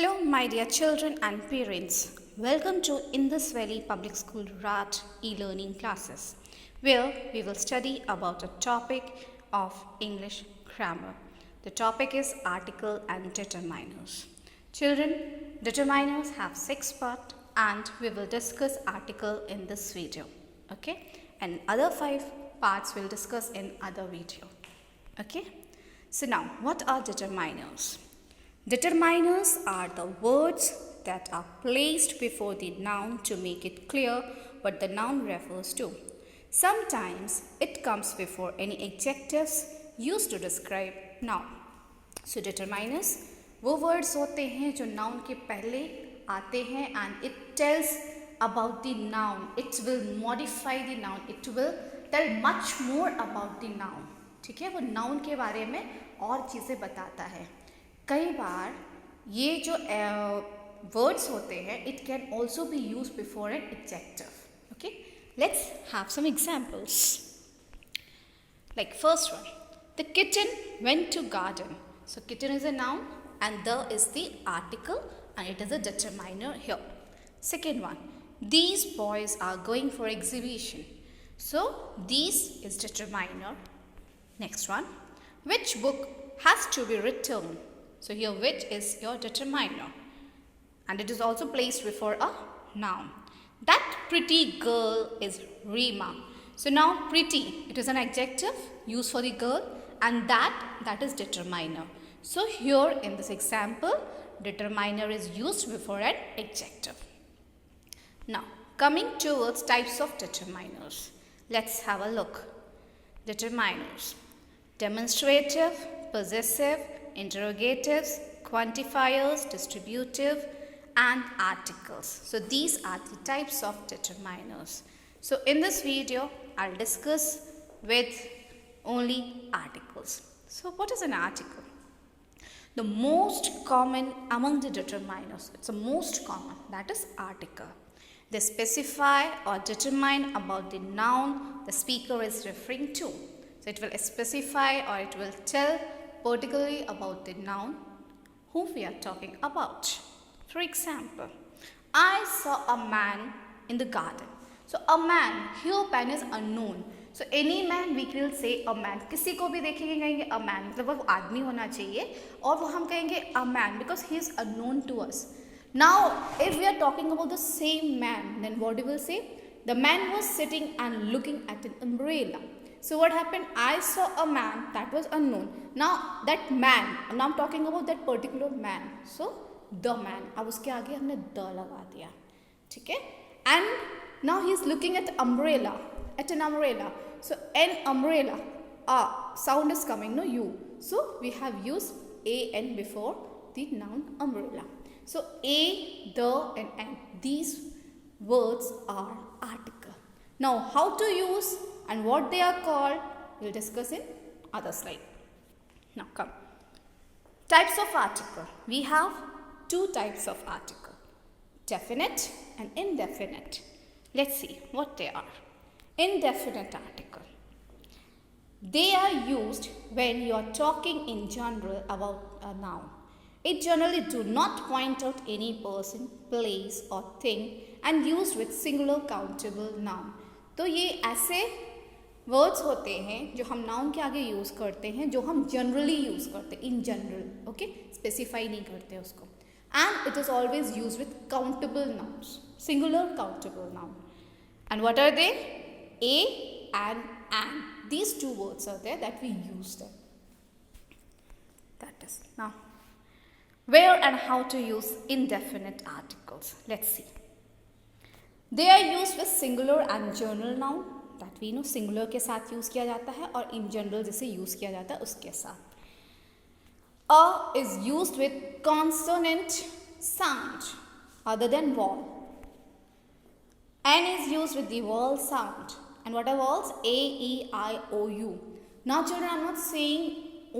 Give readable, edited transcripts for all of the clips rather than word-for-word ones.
Hello, my dear children and parents. Welcome to Indus Valley Public School RAT e-learning classes, where we will study about a topic of English grammar. The topic is article and determiners. Children, determiners have 6 parts and we will discuss article in this video. Okay? And other 5 parts we'll discuss in other video. Okay? So now, what are determiners? Determiners are the words that are placed before the noun to make it clear what the noun refers to. Sometimes it comes before any adjectives used to describe noun. So determiners वो words होते हैं जो noun के पहले आते हैं and it tells about the noun. It will modify the noun. It will tell much more about the noun. ठीक है, वो noun के बारे में और चीज़ें बताता है. कई बार ये जो वर्ड्स होते हैं it can also be use before an adjective. Okay, let's have some examples. Like first one, the kitten went to garden. So kitten is a noun and the is the article and it is a determiner here. Second one, these boys are going for exhibition. So these is determiner. Next one, which book has to be returned. So here which is your determiner and it is also placed before a noun. That pretty girl is Rima. So now pretty, it is an adjective used for the girl and that is determiner. So here in this example, determiner is used before an adjective. Now coming towards types of determiners. Let's have a look. Determiners: demonstrative, possessive, interrogatives, quantifiers, distributive and articles. So these are the types of determiners. So in this video I'll discuss with only articles. So what is an article? The most common among the determiners, it's the most common, that is article. They specify or determine about the noun the speaker is referring to. So it will specify or it will tell particularly about the noun whom we are talking about. For example, I saw a man in the garden. So a man, here man is unknown. So any man we will say a man. किसी को भी देखेंगे कहेंगे a man, मतलब वो आदमी होना चाहिए और वो हम कहेंगे a man because he is unknown to us. Now if we are talking about the same man, then what we will say? The man was sitting and looking at an umbrella. So what happened? I saw a man that was unknown. Now that man, now I'm talking about that particular man. So the man. अब उसके आगे हमने the लगा दिया, ठीक है? And now he is looking at umbrella, at an umbrella. So an umbrella, sound is coming, no u. So we have used an before the noun umbrella. So a, the and an. These words are article. Now how to use and what they are called, we'll discuss in other slide. Now come. Types of article. We have 2 types of article. Definite and indefinite. Let's see what they are. Indefinite article. They are used when you are talking in general about a noun. It generally do not point out any person, place or thing and used with singular countable noun. तो ये ऐसे words होते हैं जो हम noun के आगे use करते हैं, जो हम जनरली यूज़ करते हैं, इन जनरल, ओके, स्पेसिफाई नहीं करते उसको. And it is always use with countable nouns, singular countable noun. And what are they? A and these 2 words are there that we use them. That is. Now where and how to use indefinite articles. Let's see. They are used with singular and general noun. That we know singular के साथ use किया जाता है और in general जिसे use किया जाता है उसके साथ. A is used with consonant sound other than vowel. N is used with the vowel sound. And what are vowels? A, E, I, O, U. Now children, I'm not saying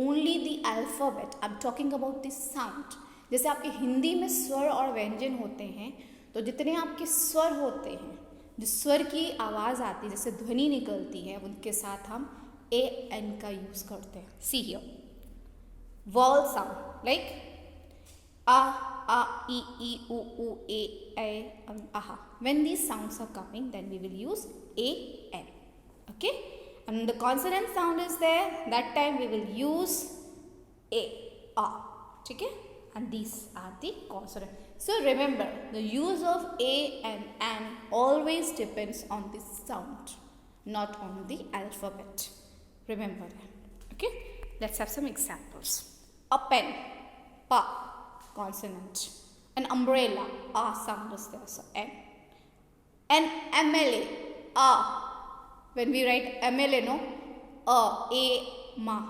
only the alphabet. I'm talking about the sound. जैसे आपके हिंदी में स्वर और व्यंजन होते हैं, तो जितने आपके स्वर होते हैं, जो स्वर की आवाज़ आती है, जैसे ध्वनि निकलती है, उनके साथ हम ए एन का यूज़ करते हैं. See here, vowel sound like a, e, u, a, aha. When these sounds are coming, then we will use a, n. Okay? And the consonant sound is there, that time we will use a, okay? And these are the consonant. So remember, the use of a and an always depends on the sound, not on the alphabet. Remember that. Okay? Let's have some examples. A pen, pa, consonant. An umbrella, sound is there, so n. An MLA, when we write MLA, no, a, ma,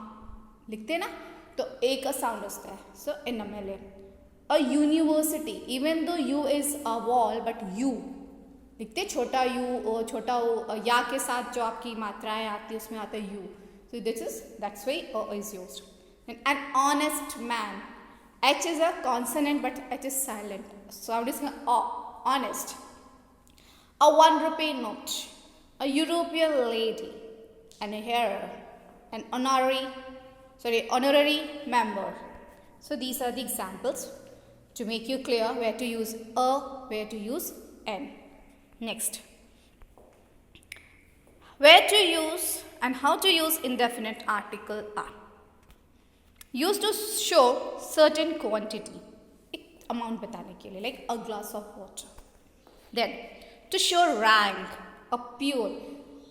लिखते ना, तो a का sound होता है, so in MLA. A university, even though U is a vowel, but U, लिखते छोटा U, छोटा O, या के साथ जो आपकी मात्राएं आती है उसमें आता है U. So that's why A is used. And an honest man, H is a consonant but H is silent. Sound is honest. A 1 rupee note, a European lady, an heir, an honorary member. So these are the examples to make you clear where to use a, where to use n. Next, where to use and how to use indefinite article are. Used to show certain quantity, एक amount बताने के लिए, like a glass of water. Then to show rank, a pure,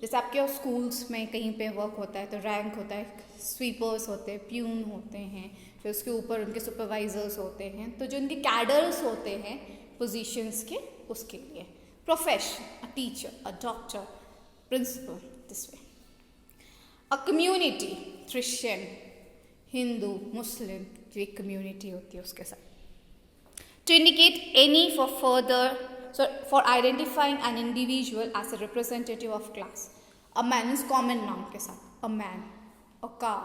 जैसे आपके schools में कहीं पे work होता है तो रैंक होता है, स्वीपर्स होते हैं, प्यून होते हैं, फिर उसके ऊपर उनके सुपरवाइजर्स होते हैं, तो जो उनके कैडर्स होते हैं पोजीशंस के, उसके लिए. Profession, a teacher, a doctor, principal, this way. A community, Christian, Hindu, Muslim, जो एक कम्युनिटी होती है उसके साथ. To indicate any for further, so for identifying an individual as a representative of class. A man is common noun के साथ. A man, a cow,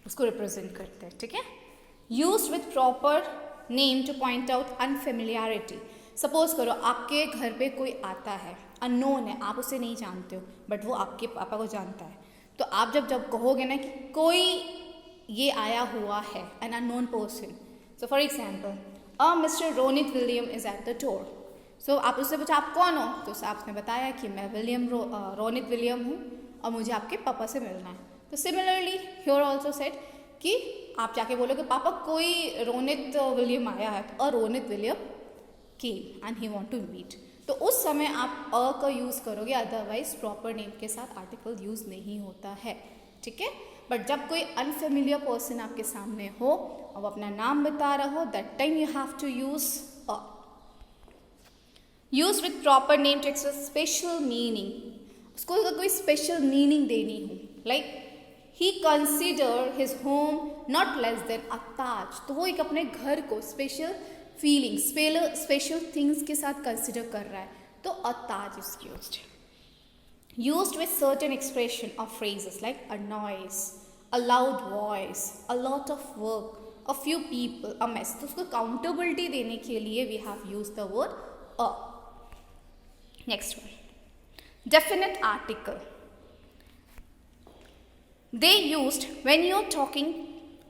उसको represent करते हैं, ठीक है? Used with proper name to point out unfamiliarity. Suppose करो आपके घर पे कोई आता है, unknown है, आप उसे नहीं जानते हो, but वो आपके पापा को जानता है. तो आप जब कहोगे ना कि कोई ये आया हुआ है, an unknown person. So for example, Mr. Ronit William is at the door. So आप उससे पूछा आप कौन हो, तो आपने बताया कि मैं रोनित विलियम हूँ और मुझे आपके पापा से मिलना है. तो सिमिलरली here also said कि आप जाके बोलोगे पापा कोई रोनित विलियम आया है, तो Ronit William came and he want to meet. तो उस समय आप का यूज़ करोगे, अदरवाइज प्रॉपर नेम के साथ आर्टिकल यूज़ नहीं होता है, ठीक है? बट जब कोई अनफेमिलियर पर्सन आपके सामने हो और अपना नाम बता रहा हो, that time you have to use a. Use with proper name to express special meaning. उसको अगर कोई स्पेशल मीनिंग देनी हो, like he consider his home not less than a Taj, तो वो एक अपने घर को स्पेशल फीलिंग, स्पेशल थिंग्स के साथ कंसिडर कर रहा है, तो a Taj is used. Used with certain expression or phrases like a noise, a loud voice, a lot of work, a few people, a mess. तो उसको काउंटेबिलिटी देने के लिए we have used the word a. Next one, definite article. They used when you're talking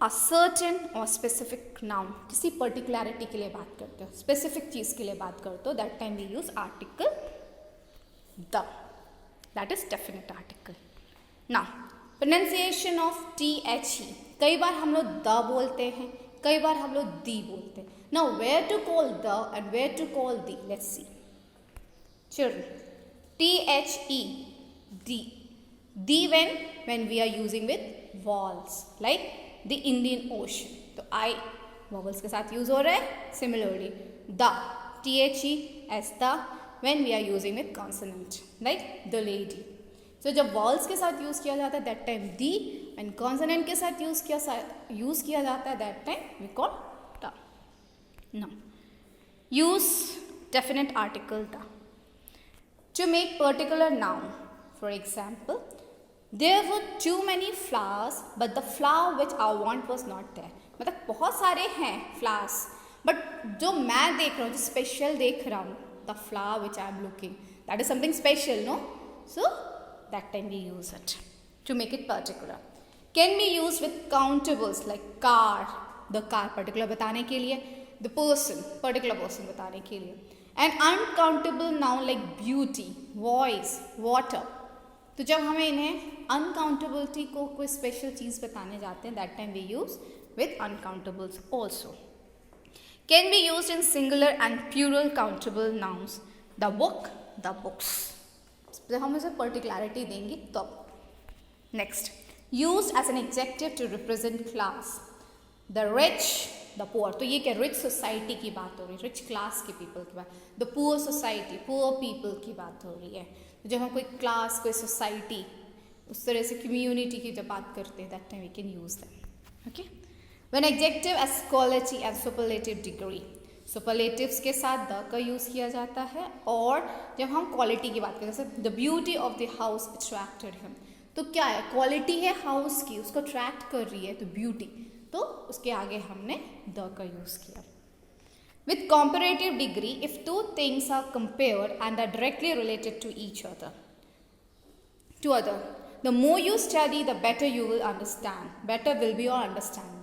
a certain or specific noun. किसी particularity के लिए बात करते हो, specific चीज़ के लिए बात करते हो, that time we use article the. That is definite article. Now, pronunciation of THE. कई बार हम लोग द बोलते हैं, कई बार हम लोग दी बोलते हैं. Now, where to call the and where to call the? Let's see. Children, THE, the. The when we are using with vowels, like the Indian Ocean. तो I vowels के साथ use हो रहा है. Similarly, the, THE as the. When we are using with consonant, like the lady. So जब vowels के साथ use किया जाता है, that time the, and consonant के साथ use किया जाता है, that time we call the. Now, use definite article the to make particular noun. For example, there were too many flowers, but the flower which I want was not there. मतलब बहुत सारे हैं flowers, but जो मैं देख रहा हूँ, जो special देख रहा हूँ, the flower which I am looking, that is something special, no? So that time we use it to make it particular. Can be used with countables like car, the car particular बताने के लिए, the person particular person बताने के लिए, and uncountable noun like beauty, voice, water. तो जब हमें इन्हें अनकाउंटेबिलिटी को कोई स्पेशल चीज़ बताने जाते हैं, that time we use with uncountables also. Can be use in singular and plural countable nouns, the book, the books. जब हम इसे पर्टिकुलरिटी देंगे तब। Next, use as an adjective to represent class, the rich, the poor. तो ये क्या rich society की बात हो रही है, रिच क्लास के पीपल की बात। The poor society, poor people की बात हो रही है। तो जब हम कोई क्लास, कोई सोसाइटी, उस तरह से कम्युनिटी की जब बात करते हैं, that time we can use them. Okay, when adjective as quality and superlative degree, superlatives के साथ द का यूज किया जाता है। और जब हम क्वालिटी की बात करते हैं, जैसे the beauty of the house attracted him, तो क्या है, क्वालिटी है हाउस की, उसको अट्रैक्ट कर रही है, तो ब्यूटी, तो उसके आगे हमने द का यूज किया। With comparative degree, if two things are compared and are directly related to each other, to other, the more you study the better you will understand, better will be your understanding.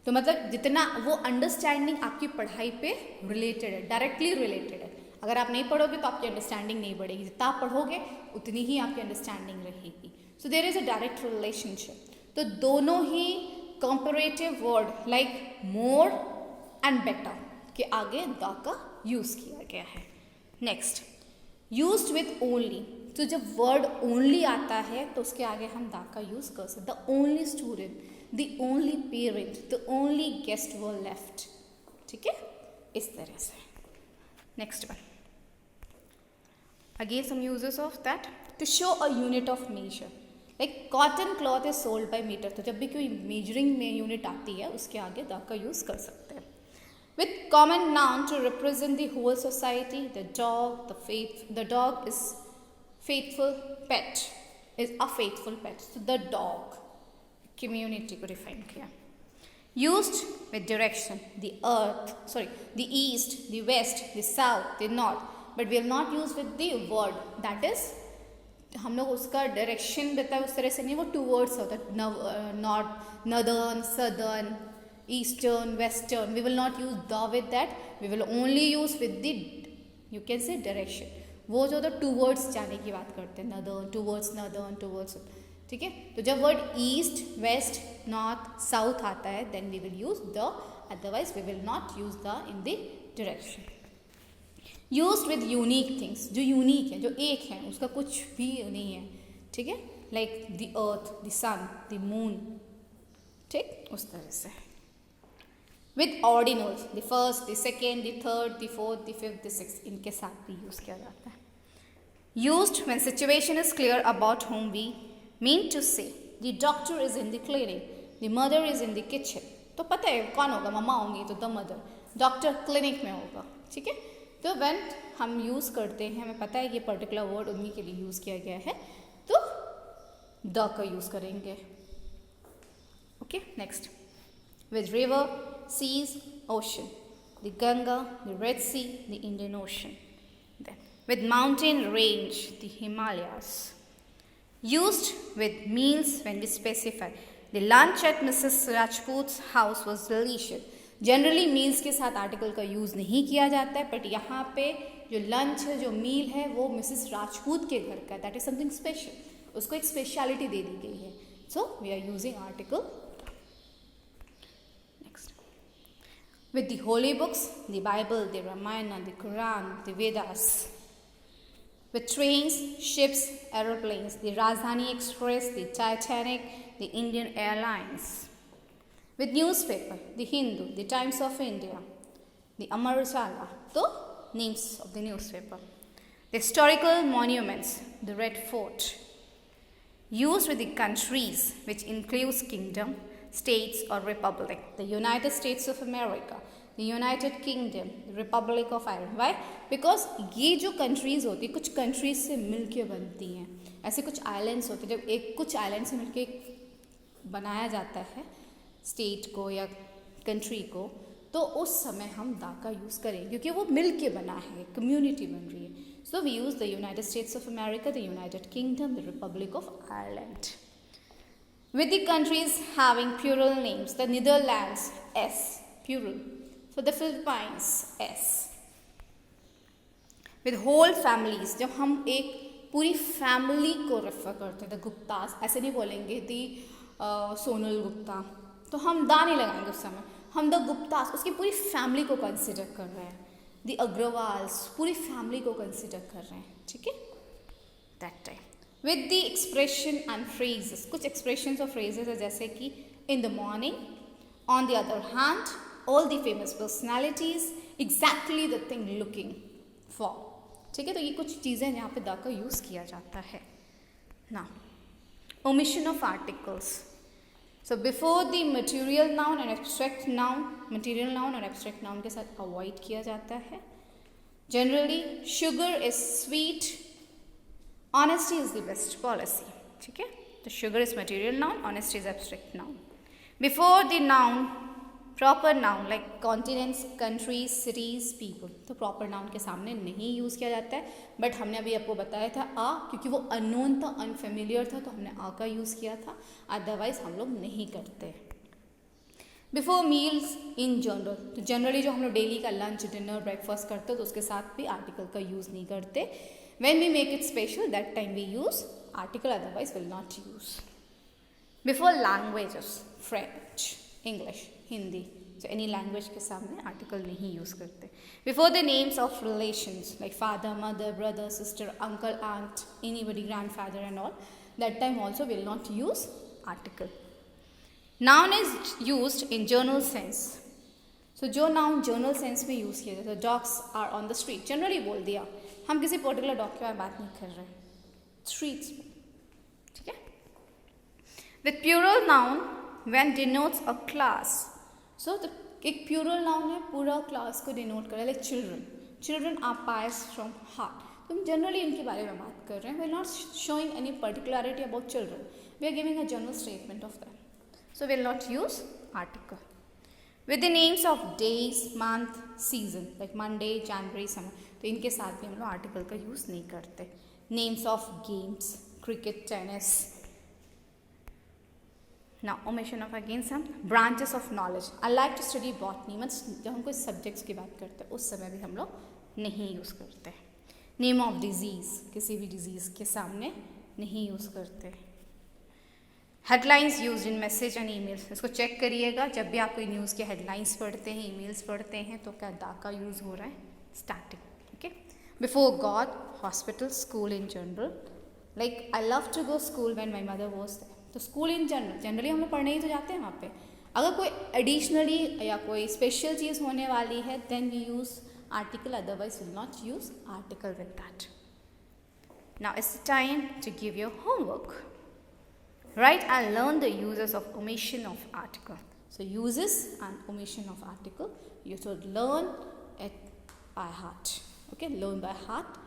तो मतलब जितना वो understanding आपकी पढ़ाई पे related है, directly related है। अगर आप नहीं पढ़ोगे तो आपकी अंडरस्टैंडिंग नहीं बढ़ेगी, जितना आप पढ़ोगे उतनी ही आपकी अंडरस्टैंडिंग रहेगी। So there is a direct relationship. तो दोनों ही comparative word like more and better के आगे द का यूज किया गया है। Next, used with only. तो जब वर्ड ओनली आता है तो उसके आगे हम द का यूज कर सकते। The only student, the only parent, the only guest were left. ठीक है, इस तरह से। Next one, again some uses of that, to show a unit of measure, like cotton cloth is sold by metre. तो जब भी कोई measuring में यूनिट आती है उसके आगे द का यूज कर सकते हैं। With common noun to represent the whole society, the dog, the dog is faithful pet, is a faithful pet. तो द डॉग कम्युनिटी को डिफाइन किया। Used with direction, the earth, sorry, the east, the west, the south, the north, but we will not use with the word that is, हम लोग उसका direction बताए उस तरह से नहीं, वो टू वर्ड्स होता है, north, northern, southern, eastern, western. We will not use the with that, we will only use with the, you can say direction. वो जो तो टू वर्ड्स जाने की बात करते हैं, नदर्न टूवर्ड्स नदर्न टूवर्ड्स, ठीक है। तो जब word east, west, north, south आता है then we will use the, otherwise we will not use the in the direction. Used with unique things, जो यूनिक है, जो एक है, उसका कुछ भी नहीं है, ठीक है, like the earth, the sun, the moon, ठीक, उस तरह से। With ordinals, the first, the second, the third, the fourth, the fifth, the sixth, इनके साथ भी यूज किया जाता है। Used when situation is clear about whom we mean to say, the doctor is in the clinic, the mother is in the kitchen। तो पता है कौन होगा, मम्मा होंगी तो द मदर, डॉक्टर क्लिनिक में होगा, ठीक है। तो व्हेन हम यूज़ करते हैं, हमें पता है कि पर्टिकुलर वर्ड उन्हीं के लिए यूज़ किया गया है, तो द का यूज़ करेंगे। Okay, next, with river, seas, ocean, the Ganga, the Red Sea, the Indian Ocean. Then with mountain range, the Himalayas. Used with meals when we specify, the lunch at Mrs. Rajput's house was delicious। Generally meals के साथ article का use नहीं किया जाता है, but यहाँ पे जो लंच है, जो मील है, वो मिसेस राजपूत के घर का, दैट इज समथिंग स्पेशल, उसको एक स्पेशलिटी दे दी गई है, so we are using article. Next, with the holy books, the Bible, the Ramayana, the Quran, the Vedas. With trains, ships, aeroplanes, the Rajdhani Express, the Titanic, the Indian Airlines. With newspaper, the Hindu, the Times of India, the Amar Ujala, the names of the newspaper. The historical monuments, the Red Fort. Used with the countries, which includes kingdom, states or republic. The United States of America, the United Kingdom, the Republic of Ireland. Why? Because ये जो countries होती है, कुछ countries से मिलके बनती हैं, ऐसे कुछ islands होते हैं, जब एक कुछ islands से मिलके बनाया जाता है state को या country को, तो उस समय हम दा का यूज़ करें, क्योंकि वो मिलके बना है, community बन रही है। So we use the United States of America, the United Kingdom, the Republic of Ireland. With the countries having plural names, the Netherlands S plural, for the Philippines S. With whole families, जब हम एक पूरी family को refer करते हैं, the Guptas, ऐसे नहीं बोलेंगे दी सोनल गुप्ता, तो हम दा नहीं लगाएंगे उस समय, हम द गुप्तास उसकी पूरी फैमिली को कंसिडर कर रहे हैं, द अग्रवाल्स पूरी फैमिली को कंसिडर कर रहे हैं, ठीक है, that time. With the expression and phrases, कुछ expressions और phrases है जैसे कि in the morning, on the other hand, all the famous personalities, exactly the thing looking for. ठीक है, तो ये कुछ चीज़ें यहाँ पे द का यूज़ किया जाता है. Now, omission of articles. So before the material noun and abstract noun, material noun और abstract noun के साथ avoid किया जाता है. Generally, sugar is sweet. Honesty is the best policy. ठीक है, तो sugar is material noun, honesty is abstract noun. Before the noun, proper noun like continents, countries, cities, people, तो proper noun के सामने नहीं यूज़ किया जाता है. बट हमने अभी आपको बताया था आ, क्योंकि वो अननोन था, अनफेमिलियर था, तो हमने आ का यूज़ किया था. अदरवाइज हम लोग नहीं करते. बिफोर मील्स इन जनरल, तो जनरली जो हम लोग डेली का लंच, डिनर, ब्रेकफास्ट करते हैं तो उसके साथ भी आर्टिकल का यूज़ नहीं करते. When we make it special, that time we use article, otherwise will not use. Before languages, French, English, Hindi, so any language के सामने article नहीं use करते. Before the names of relations like father, mother, brother, sister, uncle, aunt, anybody, grandfather and all, that time also will not use article. Noun is used in general sense. So जो noun general sense में use किया जाता है, dogs are on the street, generally बोल दिया, हम किसी particular dog के बारे में बात नहीं कर रहे हैं, स्ट्रीट्स में, ठीक है. With plural noun when denotes a class, so एक प्यूरल नाउन है पूरा क्लास को डिनोट कर रहा है, like children, children are pious from heart, तो हम जनरली इनके बारे में बात कर रहे हैं. We are not showing any particularity about children, we are giving a general statement of that, so we will not use article. With the names of days, month, season like Monday, January, summer, तो इनके साथ भी हम लोग article का use नहीं करते. Names of games, cricket, tennis. Now omission of again some branches of knowledge. I like to study botany. मतलब जब हम कोई सब्जेक्ट्स की बात करते हैं उस समय भी हम लोग नहीं यूज़ करते. Name of disease, किसी भी डिजीज़ के सामने नहीं यूज़ करते. Headlines use in message and emails, इसको चेक करिएगा जब भी आप कोई न्यूज़ के हेडलाइंस पढ़ते हैं, ईमेल्स पढ़ते हैं, तो क्या दा का यूज़ हो रहा है, starting. Okay. Before God, hospital, school in general, like I love to go school when my mother was there, तो स्कूल इन जनरल, जनरली हम लोग पढ़ने ही तो जाते हैं वहाँ पे. अगर कोई एडिशनली या कोई स्पेशल चीज़ होने वाली है then we use article, otherwise will not use article with that. Now it's time to give your homework. Write and learn the uses of omission of article. So uses and omission of article, you should learn it by heart. Okay, learn by heart.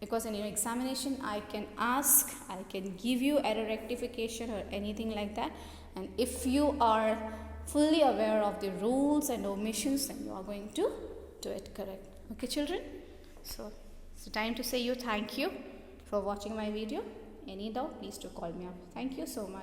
Because in your examination, I can ask, I can give you error rectification or anything like that. And if you are fully aware of the rules and omissions, then you are going to do it correct. Okay, children? So it's time to say you thank you for watching my video. Any doubt, please do call me up. Thank you so much.